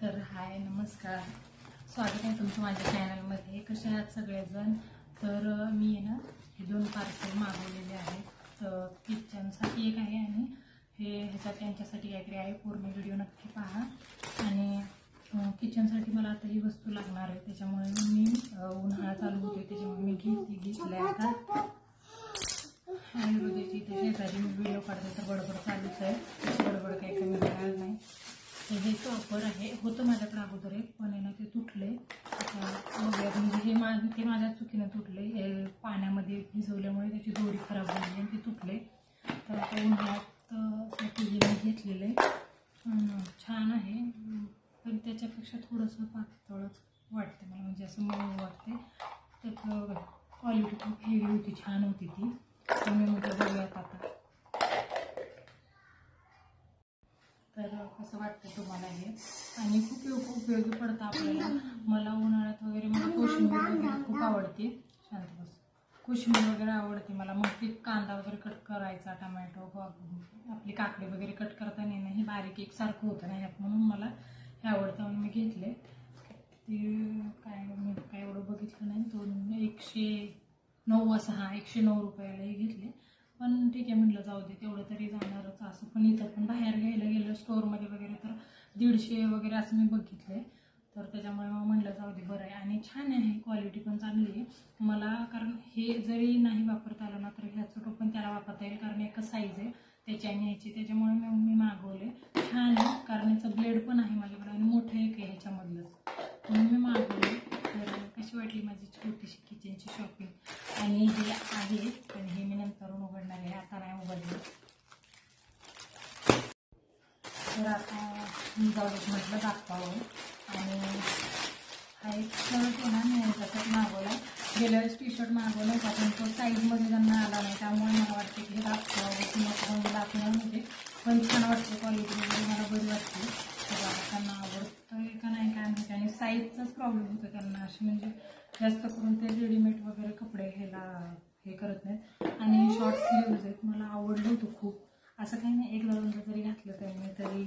तर हाय नमस्कार, स्वागत आहे तुमचं माझ्या चॅनलमध्ये. कसे आहात सगळेजण? तर मी आहे ना हे 2 पार्सल मागवलेले आहेत. किचनसाठी एक आहे आणि ह्याच्यात त्यांच्यासाठी काहीतरी आहे. पूर्ण व्हिडिओ नक्की पहा. आणि किचनसाठी मला आता ही वस्तू लागणार आहे, त्याच्यामुळे मी उन्हाळा चालू होते त्याच्यामुळे मी घेतल्या आता. आयुर्वेदाची इथे शेजारी मी व्हिडिओ काढते तर बडबड चालूच आहे. बडबड काही कमी होणार नाही. हे टॉपर आहे, होतं माझ्याकडे अगोदर एक, पण आहे ना ते तुटले. म्हणजे ते माझ्या चुकीने तुटले. हे पाण्यामध्ये भिजवल्यामुळे त्याची दोरी खराब झाली आणि ते तुटले. तर आता उन्हाळ्यात मी घेतलेले छान आहे, पण त्याच्यापेक्षा थोडंसं पातळच वाटते मला, म्हणजे असं मऊ वाटते. त्याचं क्वालिटी खूप हेवी होती, छान होती ती. तर मी म्हटलं बघूयात आता. तर कसं वाटतं तुम्हाला हे? आणि खूप उपयोगी पडतं आपल्याला. मला उन्हाळ्यात वगैरे मला कोशिंबीर वगैरे खूप आवडते. शांत बस. कोशिंबीर वगैरे आवडते मला. मग ते कांदा वगैरे कट करायचा, टमॅटो, आपली काकडी वगैरे कट करताना नाही, हे बारीक एकसारखं होतं ना ह्यात, म्हणून मला हे आवडतं म्हणून मी घेतले. ते मी काय एवढं बघितलं नाही. 109 असं, 109 रुपयाला हे घेतले. पण ठीक आहे म्हटलं, जाऊ दे, तेवढं तरी जाणारच असं. पण इथं पण बाहेर घ्यायला गेलं स्टोअरमध्ये वगैरे तर 150 वगैरे असं मी बघितले. तर त्याच्यामुळे मग म्हटलं जाऊ दे, बरं आहे. आणि छान आहे, क्वालिटी पण चांगली आहे मला. कारण हे जरी नाही वापरता आलं ना तर ह्याचं पण त्याला वापरता येईल, कारण एकच साईज आहे त्याची आणि ह्याची. त्याच्यामुळे मी मागवले. छान आहे, कारण याचं ब्लेड पण आहे माझ्याकडे आणि मोठं एक आहे ह्याच्यामधलंच, म्हणून मी मागवले. तर कशी वाटली माझी छोटीशी किचनची शॉपिंग? आणि हे आहे, आणि हे मी नंतरून उघडणार आहे, आता नाही उघडलं. तर आता मी जाऊ म्हटलं दाखवावं. आणि हा एक शर्ट आहे ना, मी ह्याच्यासाठी मागवला. गेल्या वेळेस टी-शर्ट मागवला होता, पण तो साईजमध्ये त्यांना आला नाही, त्यामुळे मला वाटते की हे दाखवावं किंवा दाखवणार होते. पण छान वाटते, क्वालिटी वगैरे मला बरी वाटते. तर त्यांना आवडतं का नाही काय माहिती. आणि साईजचाच प्रॉब्लेम होतो त्यांना, असे म्हणजे जास्त करून ते रेडीमेड वगैरे कपडे घ्यायला हे करत नाहीत. आणि शॉर्ट स्लीव्ज आहेत, मला आवडलं होतं खूप. असं काही नाही, 1-2 जरी घातलं त्यांनी तरी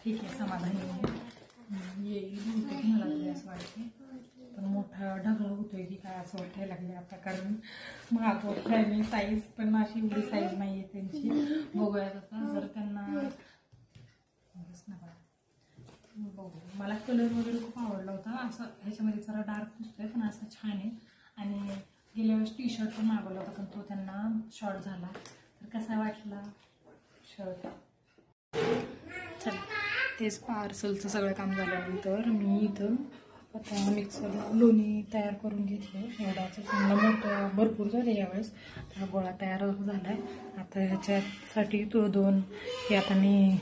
ठीक आहे, समाधानी येईल बहुतेक मला तरी असं वाटते. पण मोठा ढगला होतोय की काय असं वाटायला लागले आता, कारण मागवलं मी. साईज पण अशी एवढी साईज नाही आहे त्यांची. बघूयात आता, जर त्यांना बघू. मला कलर वगैरे खूप आवडला होता. असं ह्याच्यामध्ये जरा डार्क दिसतोय पण असं छान आहे. आणि गेल्या वेळेस टी-शर्ट पण मागवला होता, पण तो त्यांना शॉर्ट झाला. तर कसा वाटला शर्ट? चला, तेच पार्सलचं सगळं काम झाल्यानंतर मी इथं आता मिक्सर लोणी तयार करून घेतलं. एवढाच मोठं भरपूर झालं यावेळेस. हा गोळा तयार झाला आहे. आता ह्याच्यासाठी तो 2 हे आता मी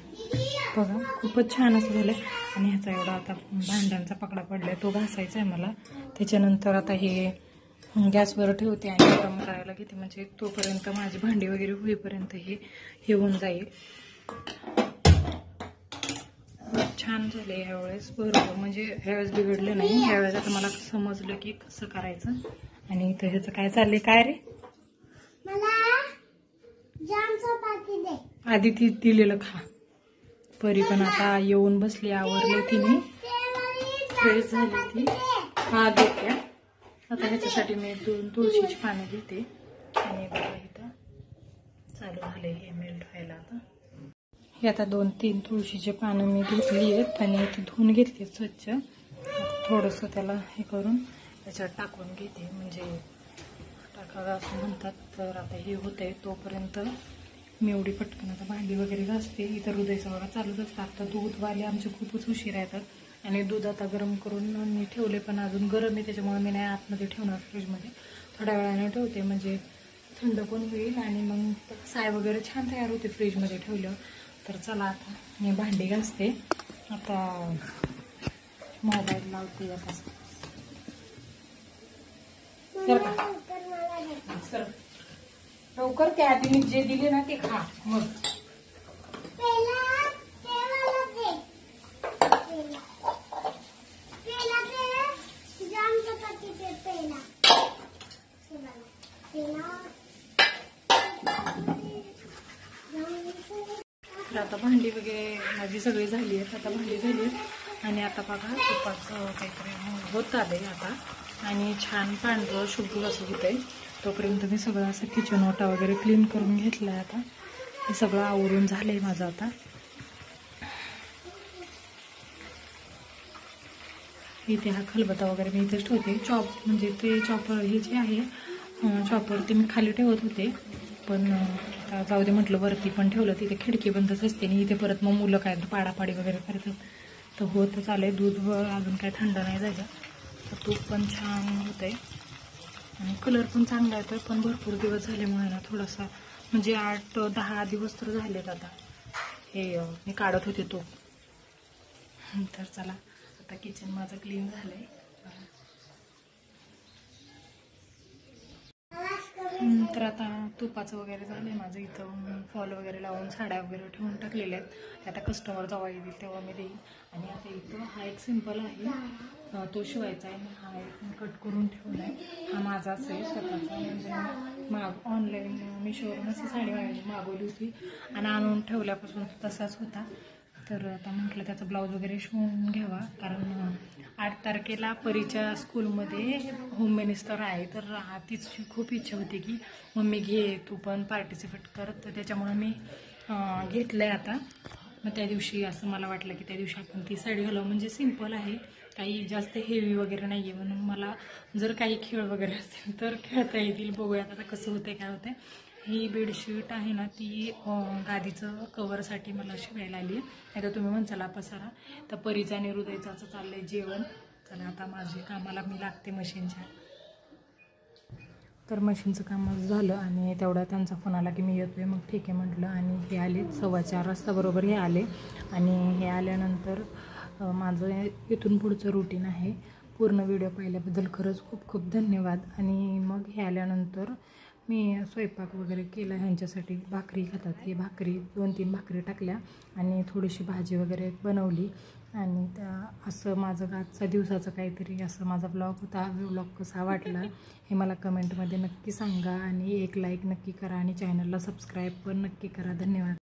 बघा खूपच छान असं झालं. आणि ह्याचा एवढा आता भांड्यांचा पकडा पडला आहे, तो घासायचा आहे मला. त्याच्यानंतर आता हे गॅसवर ठेवते आणि गरम करायला घेते, म्हणजे तोपर्यंत माझी भांडी वगैरे होईपर्यंत हे होऊन जाईल. छान झाले ह्यावेळेस, बरोबर, म्हणजे ह्यावेळेस बिघडलं नाही. ह्यावेळेस आता मला समजलं की कसं करायचं. आणि इथं ह्याचं काय चाललंय? काय रे? आधी ती दिलेलं खा. परी पण आता येऊन बसली, आवरले तिने, फ्रेश झाली ती. हा देते. आता ह्याच्यासाठी मी 2 तुळशीची पानं घेते. आणि बघा इथं चालू झाले हे मेल्ट व्हायला. आता हे आता 2-3 तुळशीचे पानं मी घेतली आहेत आणि इथे धुवून घेतली स्वच्छ. थोडंसं त्याला हे करून त्याच्यात टाकून घेते, म्हणजे टाकावं असं म्हणतात. तर आता हे होतंय तोपर्यंत मी एवढी पटकन आता भांडी वगैरे घासते. इथं हृदयचा बघा चालूच असतं. आता दूधवाले आमचे खूपच उशीर येतात. आणि दूध आता गरम करून मी ठेवले, पण अजून गरम आहे त्याच्यामुळे मी नाही आतमध्ये ठेवणार, फ्रीजमध्ये थोड्या वेळाने ठेवते, म्हणजे थंड पण होईल आणि मग साय वगैरे छान तयार होते फ्रीजमध्ये ठेवल्यावर. तर चला आता मी भांडी घासते. आता मोबाईल लावते आता. सर लवकर, त्या आधी मी जे दिले ना ते खा. मग आता भांडी वगैरे माझी सगळी झाली आहेत. आता भांडी झाली आणि आता बघा तुपाचं काहीतरी होत आलंय आता आणि छान पांढरं शुभ्र असं होतंय. तोपर्यंत मी सगळं असं किचन ओटा वगैरे क्लीन करून घेतलाय. आता हे सगळं आवरून झालंय माझं. आता इथे हा खलबत्ता वगैरे मी इथेच ठेवते. म्हणजे ते चॉपर हे जे आहे चॉपर ते मी खाली ठेवत होते, पण आता जाऊ दे म्हटलं वरती पण ठेवलं. तिथे खिडकी बंदच असते आणि इथे परत मग मुलं काय पाडापाडी वगैरे करतात. तर होतच आलंय. दूध अजून काय थंड नाही झालं. तर तूप पण छान होतंय आणि कलर पण चांगला येतोय. पण भरपूर दिवस झाल्यामुळे ना थोडासा म्हणजे 8-10 दिवस तर झालेत आता हे मी काढत होते तूप. तर चला आता किचन माझं क्लीन झालंय. तर आता तुपाचं वगैरे झालंय माझं. इथं फॉल वगैरे लावून साड्या वगैरे ठेवून टाकलेल्या आहेत. आता कस्टमर जेव्हा येईल तेव्हा मी देईन. आणि आता इथं हा एक सिंपल आहे, तो शिवायचा आहे. हा एक कट करून ठेवला आहे. हा माझाच आहे स्वतःचा. म्हणजे ऑनलाईन मिशोवरून अशी साडी मागवली होती आणि आणून ठेवल्यापासून तसाच होता. तर आता म्हटलं त्याचा ब्लाऊज वगैरे शिवून घ्यावा, कारण 8 तारखेला परीच्या स्कूलमध्ये होम मिनिस्टर आहे. तर तिची खूप इच्छा होती की मम्मी घे तू पण पार्टिसिपेट कर. तर त्याच्यामुळे मी घेतलं आहे आता. मग त्या दिवशी असं मला वाटलं की त्या दिवशी आपण ती साडी घालावं. म्हणजे सिंपल आहे, काही जास्त हेवी वगैरे नाही आहे. म्हणून मला जर काही खेळ वगैरे असतील तर खेळता येतील. बघूयात आता कसं होतंय काय होतंय. ही बेडशीट आहे ना ती गादीचं कवरसाठी मला शिवायला आली आहे. नाही तर तुम्ही म्हणसाला पसारा. तर परीचा आणि हृदयचं असं चाललंय जेवण. चला आता माझी कामाला मी लागते मशीनच्या. तर मशीनचं काम झालं आणि तेवढा त्यांचा फोन आला की मी येतोय. मग ठीक आहे म्हटलं आणि हे आले 4:15 वाजता बरोबर हे आले. आणि हे आल्यानंतर माझं इथून पुढचं रुटीन आहे. पूर्ण व्हिडिओ पाहिल्याबद्दल खरंच खूप खूप धन्यवाद. आणि मग हे आल्यानंतर मी स्वयंपाक वगैरे केला. ह्यांच्यासाठी भाकरी खातात, हे भाकरी 2-3 भाकरी टाकल्या आणि थोडीशी भाजी वगैरे बनवली. आणि असं माझं आजचा दिवसाचं काहीतरी असं माझा ब्लॉग होता. व्लॉग कसा वाटला हे मला कमेंटमध्ये नक्की सांगा आणि एक लाईक नक्की करा आणि चॅनलला सबस्क्राईब पण नक्की करा. धन्यवाद.